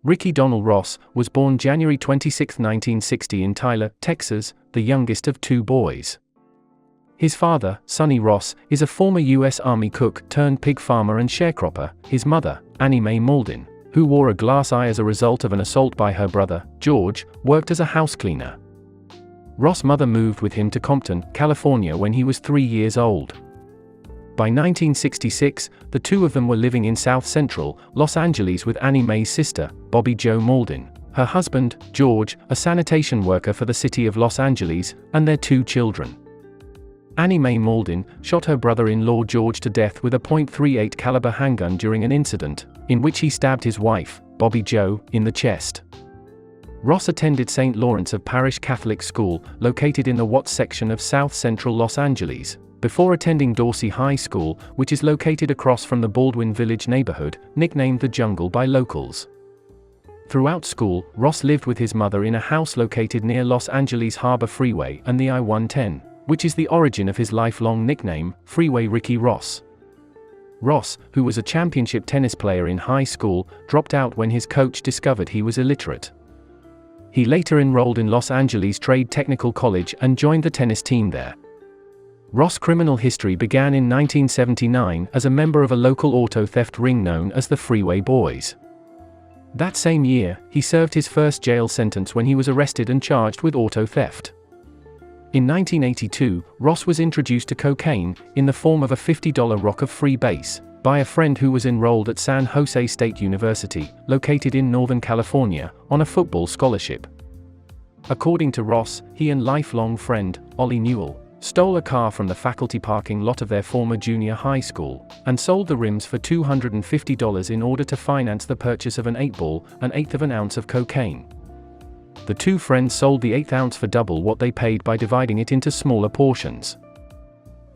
Ricky Donald Ross was born January 26, 1960 in Tyler, Texas, the youngest of two boys. His father, Sonny Ross, is a former U.S. Army cook turned pig farmer and sharecropper. His mother, Annie Mae Mauldin, who wore a glass eye as a result of an assault by her brother, George, worked as a house cleaner. Ross' mother moved with him to Compton, California when he was 3 years old. By 1966, the two of them were living in South Central Los Angeles with Annie Mae's sister, Bobby Jo Mauldin, her husband, George, a sanitation worker for the city of Los Angeles, and their 2 children. Annie Mae Mauldin shot her brother-in-law George to death with a .38 caliber handgun during an incident in which he stabbed his wife, Bobby Jo, in the chest. Ross attended St. Lawrence of Parish Catholic School, located in the Watts section of South Central Los Angeles, before attending Dorsey High School, which is located across from the Baldwin Village neighborhood, nicknamed the Jungle by locals. Throughout school, Ross lived with his mother in a house located near Los Angeles Harbor Freeway and the I-110, which is the origin of his lifelong nickname, Freeway Ricky Ross. Ross, who was a championship tennis player in high school, dropped out when his coach discovered he was illiterate. He later enrolled in Los Angeles Trade Technical College and joined the tennis team there. Ross' criminal history began in 1979 as a member of a local auto theft ring known as the Freeway Boys. That same year, he served his first jail sentence when he was arrested and charged with auto theft. In 1982, Ross was introduced to cocaine, in the form of a $50 rock of free base, by a friend who was enrolled at San Jose State University, located in Northern California, on a football scholarship. According to Ross, he and lifelong friend, Ollie Newell, stole a car from the faculty parking lot of their former junior high school, and sold the rims for $250 in order to finance the purchase of an 8-ball, an eighth of an ounce of cocaine. The two friends sold the 1/8 ounce for double what they paid by dividing it into smaller portions.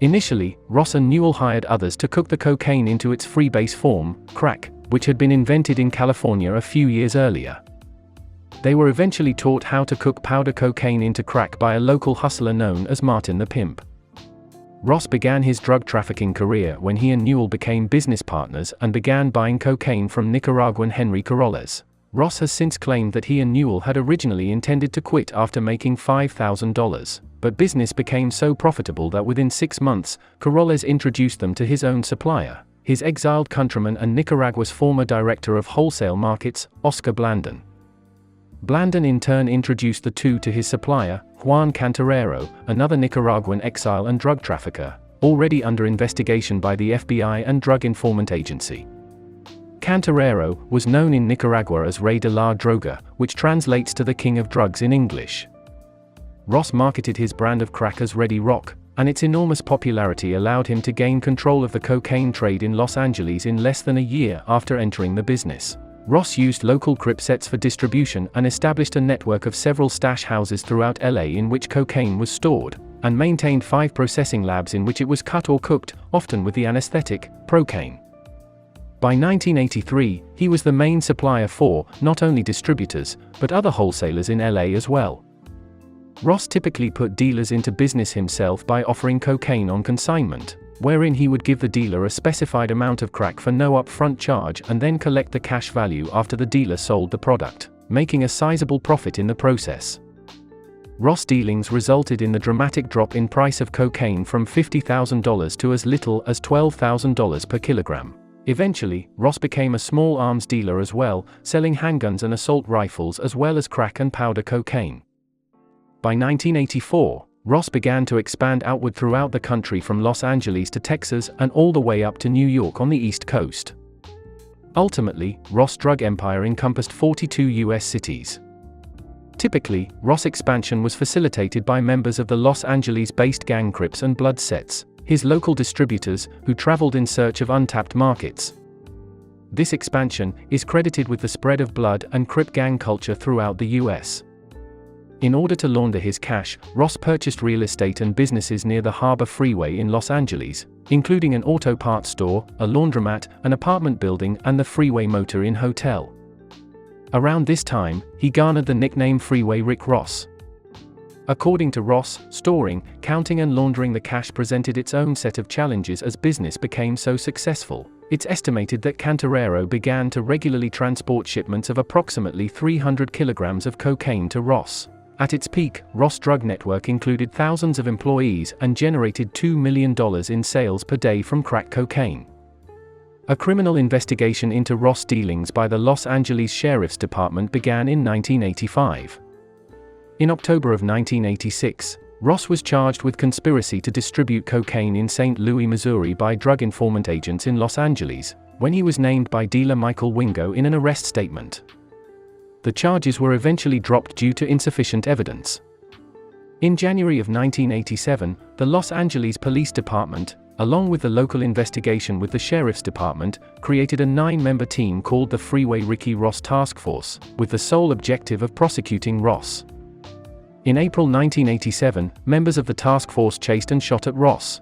Initially, Ross and Newell hired others to cook the cocaine into its freebase form, crack, which had been invented in California a few years earlier. They were eventually taught how to cook powder cocaine into crack by a local hustler known as Martin the Pimp. Ross began his drug trafficking career when he and Newell became business partners and began buying cocaine from Nicaraguan Henry Corrales. Ross has since claimed that he and Newell had originally intended to quit after making $5,000, but business became so profitable that within 6 months, Corrales introduced them to his own supplier, his exiled countryman and Nicaragua's former director of wholesale markets, Oscar Blandon. Blandon in turn introduced the two to his supplier, Juan Cantarero, another Nicaraguan exile and drug trafficker, already under investigation by the FBI and Drug Informant Agency. Cantarero was known in Nicaragua as Rey de la Droga, which translates to the King of Drugs in English. Ross marketed his brand of crack as Ready Rock, and its enormous popularity allowed him to gain control of the cocaine trade in Los Angeles in less than a year after entering the business. Ross used local crip sets for distribution and established a network of several stash houses throughout LA in which cocaine was stored, and maintained 5 processing labs in which it was cut or cooked, often with the anesthetic, procaine. By 1983, he was the main supplier for, not only distributors, but other wholesalers in LA as well. Ross typically put dealers into business himself by offering cocaine on consignment, wherein he would give the dealer a specified amount of crack for no upfront charge and then collect the cash value after the dealer sold the product, making a sizable profit in the process. Ross dealings resulted in the dramatic drop in price of cocaine from $50,000 to as little as $12,000 per kilogram. Eventually, Ross became a small arms dealer as well, selling handguns and assault rifles as well as crack and powder cocaine. By 1984, Ross began to expand outward throughout the country from Los Angeles to Texas and all the way up to New York on the East Coast. Ultimately, Ross' drug empire encompassed 42 U.S. cities. Typically, Ross' expansion was facilitated by members of the Los Angeles-based gang Crips and Blood Sets, his local distributors, who traveled in search of untapped markets. This expansion is credited with the spread of Blood and Crip gang culture throughout the U.S. In order to launder his cash, Ross purchased real estate and businesses near the Harbor Freeway in Los Angeles, including an auto parts store, a laundromat, an apartment building, and the Freeway Motor Inn Hotel. Around this time, he garnered the nickname Freeway Rick Ross. According to Ross, storing, counting and laundering the cash presented its own set of challenges as business became so successful. It's estimated that Cantarero began to regularly transport shipments of approximately 300 kilograms of cocaine to Ross. At its peak, Ross Drug Network included thousands of employees and generated $2 million in sales per day from crack cocaine. A criminal investigation into Ross dealings by the Los Angeles Sheriff's Department began in 1985. In October of 1986, Ross was charged with conspiracy to distribute cocaine in St. Louis, Missouri by drug informant agents in Los Angeles, when he was named by dealer Michael Wingo in an arrest statement. The charges were eventually dropped due to insufficient evidence. In January of 1987, the Los Angeles Police Department, along with the local investigation with the Sheriff's Department, created a 9-member team called the Freeway Ricky Ross Task Force, with the sole objective of prosecuting Ross. In April 1987, members of the task force chased and shot at Ross.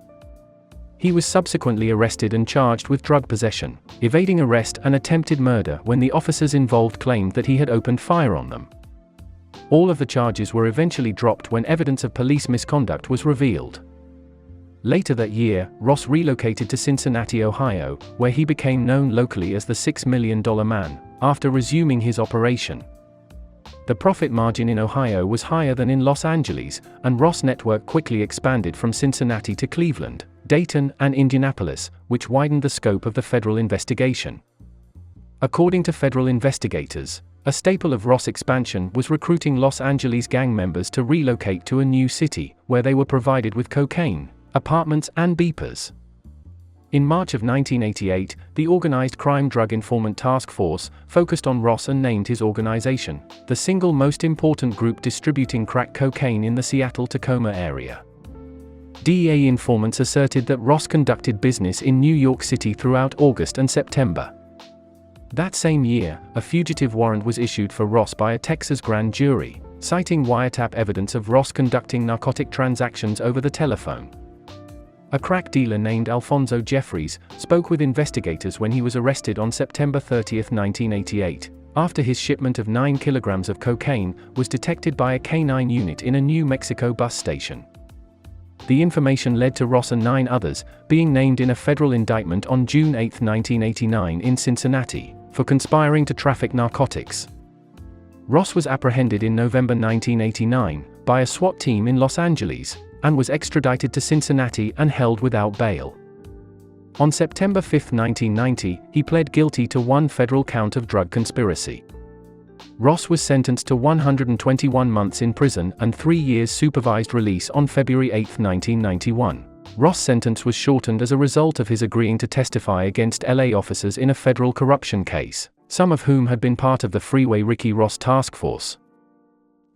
He was subsequently arrested and charged with drug possession, evading arrest and attempted murder when the officers involved claimed that he had opened fire on them. All of the charges were eventually dropped when evidence of police misconduct was revealed. Later that year, Ross relocated to Cincinnati, Ohio, where he became known locally as the $6 Million Man, after resuming his operation. The profit margin in Ohio was higher than in Los Angeles, and Ross Network quickly expanded from Cincinnati to Cleveland, Dayton, and Indianapolis, which widened the scope of the federal investigation. According to federal investigators, a staple of Ross' expansion was recruiting Los Angeles gang members to relocate to a new city, where they were provided with cocaine, apartments, and beepers. In March of 1988, the Organized Crime Drug Informant Task Force focused on Ross and named his organization the single most important group distributing crack cocaine in the Seattle-Tacoma area. DEA informants asserted that Ross conducted business in New York City throughout August and September. That same year, a fugitive warrant was issued for Ross by a Texas grand jury, citing wiretap evidence of Ross conducting narcotic transactions over the telephone. A crack dealer named Alfonso Jeffries spoke with investigators when he was arrested on September 30, 1988, after his shipment of 9 kilograms of cocaine was detected by a K-9 unit in a New Mexico bus station. The information led to Ross and 9 others being named in a federal indictment on June 8, 1989 in Cincinnati, for conspiring to traffic narcotics. Ross was apprehended in November 1989 by a SWAT team in Los Angeles, and was extradited to Cincinnati and held without bail. On September 5, 1990, he pled guilty to 1 federal count of drug conspiracy. Ross was sentenced to 121 months in prison and 3 years supervised release on February 8, 1991. Ross' sentence was shortened as a result of his agreeing to testify against LA officers in a federal corruption case, some of whom had been part of the Freeway Ricky Ross Task Force.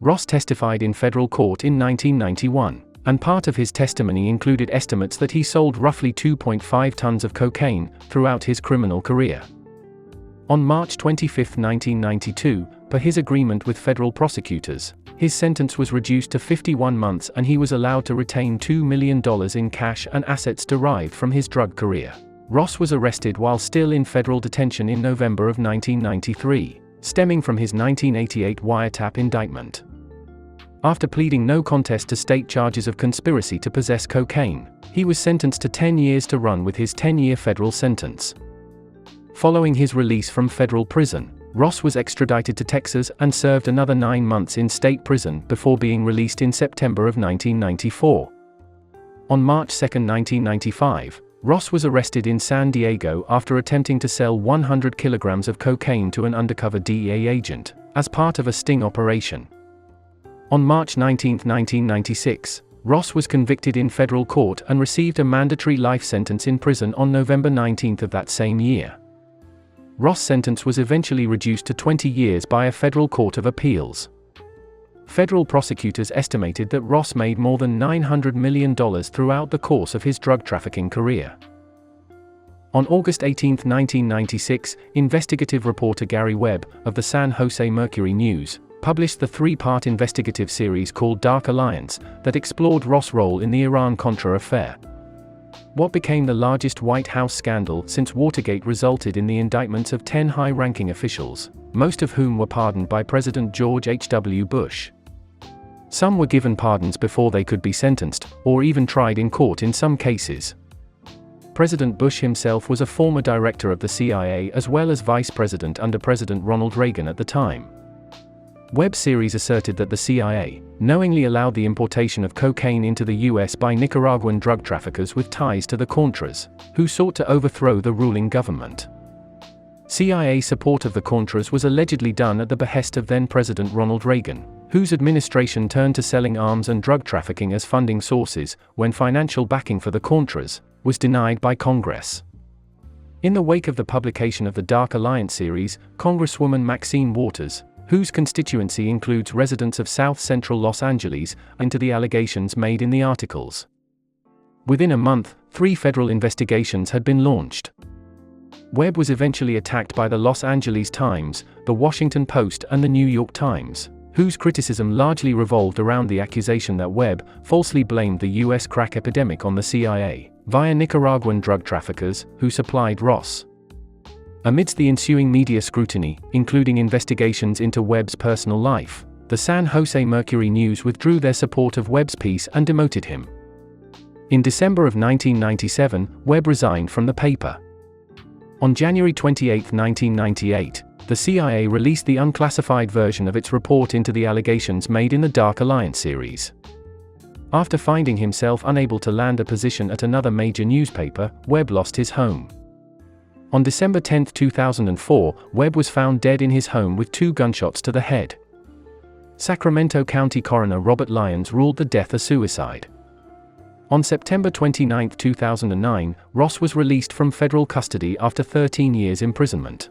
Ross testified in federal court in 1991. And part of his testimony included estimates that he sold roughly 2.5 tons of cocaine throughout his criminal career. On March 25, 1992, per his agreement with federal prosecutors, his sentence was reduced to 51 months and he was allowed to retain $2 million in cash and assets derived from his drug career. Ross was arrested while still in federal detention in November of 1993, stemming from his 1988 wiretap indictment. After pleading no contest to state charges of conspiracy to possess cocaine, he was sentenced to 10 years to run with his 10-year federal sentence. Following his release from federal prison, Ross was extradited to Texas and served another 9 months in state prison before being released in September of 1994. On March 2, 1995, Ross was arrested in San Diego after attempting to sell 100 kilograms of cocaine to an undercover DEA agent, as part of a sting operation. On March 19, 1996, Ross was convicted in federal court and received a mandatory life sentence in prison on November 19 of that same year. Ross' sentence was eventually reduced to 20 years by a federal court of appeals. Federal prosecutors estimated that Ross made more than $900 million throughout the course of his drug trafficking career. On August 18, 1996, investigative reporter Gary Webb, of the San Jose Mercury News, published the 3-part investigative series called Dark Alliance that explored Ross' role in the Iran-Contra affair. What became the largest White House scandal since Watergate resulted in the indictments of 10 high-ranking officials, most of whom were pardoned by President George H.W. Bush. Some were given pardons before they could be sentenced, or even tried in court in some cases. President Bush himself was a former director of the CIA as well as vice president under President Ronald Reagan at the time. Webb's series asserted that the CIA knowingly allowed the importation of cocaine into the U.S. by Nicaraguan drug traffickers with ties to the Contras, who sought to overthrow the ruling government. CIA support of the Contras was allegedly done at the behest of then-President Ronald Reagan, whose administration turned to selling arms and drug trafficking as funding sources when financial backing for the Contras was denied by Congress. In the wake of the publication of the Dark Alliance series, Congresswoman Maxine Waters, whose constituency includes residents of South Central Los Angeles, into the allegations made in the articles. Within a month, 3 federal investigations had been launched. Webb was eventually attacked by the Los Angeles Times, the Washington Post and the New York Times, whose criticism largely revolved around the accusation that Webb falsely blamed the U.S. crack epidemic on the CIA, via Nicaraguan drug traffickers, who supplied Ross. Amidst the ensuing media scrutiny, including investigations into Webb's personal life, the San Jose Mercury News withdrew their support of Webb's piece and demoted him. In December of 1997, Webb resigned from the paper. On January 28, 1998, the CIA released the unclassified version of its report into the allegations made in the Dark Alliance series. After finding himself unable to land a position at another major newspaper, Webb lost his home. On December 10, 2004, Webb was found dead in his home with 2 gunshots to the head. Sacramento County Coroner Robert Lyons ruled the death a suicide. On September 29, 2009, Ross was released from federal custody after 13 years imprisonment.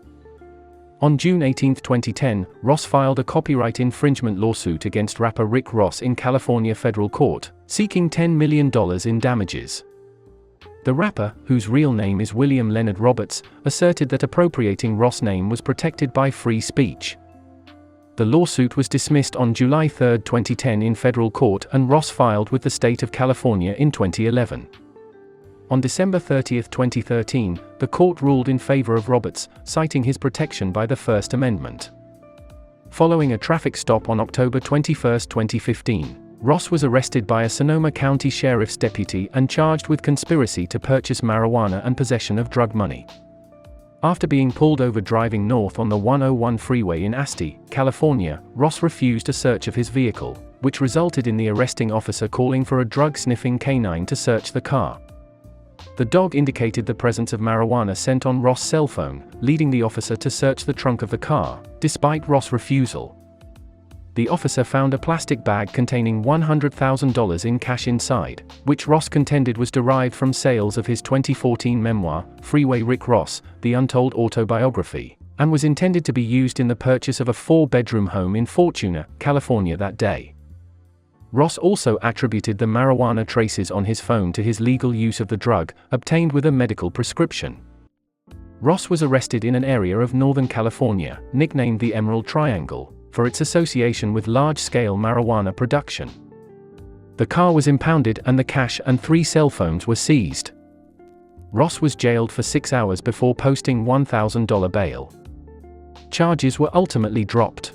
On June 18, 2010, Ross filed a copyright infringement lawsuit against rapper Rick Ross in California federal court, seeking $10 million in damages. The rapper, whose real name is William Leonard Roberts, asserted that appropriating Ross' name was protected by free speech. The lawsuit was dismissed on July 3, 2010 in federal court, and Ross filed with the state of California in 2011. On December 30, 2013, the court ruled in favor of Roberts, citing his protection by the First Amendment. Following a traffic stop on October 21, 2015, Ross was arrested by a Sonoma County Sheriff's deputy and charged with conspiracy to purchase marijuana and possession of drug money. After being pulled over driving north on the 101 freeway in Asti, California, Ross refused a search of his vehicle, which resulted in the arresting officer calling for a drug-sniffing canine to search the car. The dog indicated the presence of marijuana sent on Ross' cell phone, leading the officer to search the trunk of the car, despite Ross' refusal. The officer found a plastic bag containing $100,000 in cash inside, which Ross contended was derived from sales of his 2014 memoir, Freeway Rick Ross, The Untold Autobiography, and was intended to be used in the purchase of a 4-bedroom home in Fortuna, California that day. Ross also attributed the marijuana traces on his phone to his legal use of the drug, obtained with a medical prescription. Ross was arrested in an area of Northern California, nicknamed the Emerald Triangle, for its association with large-scale marijuana production. The car was impounded and the cash and 3 cell phones were seized. Ross was jailed for 6 hours before posting $1,000 bail. Charges were ultimately dropped.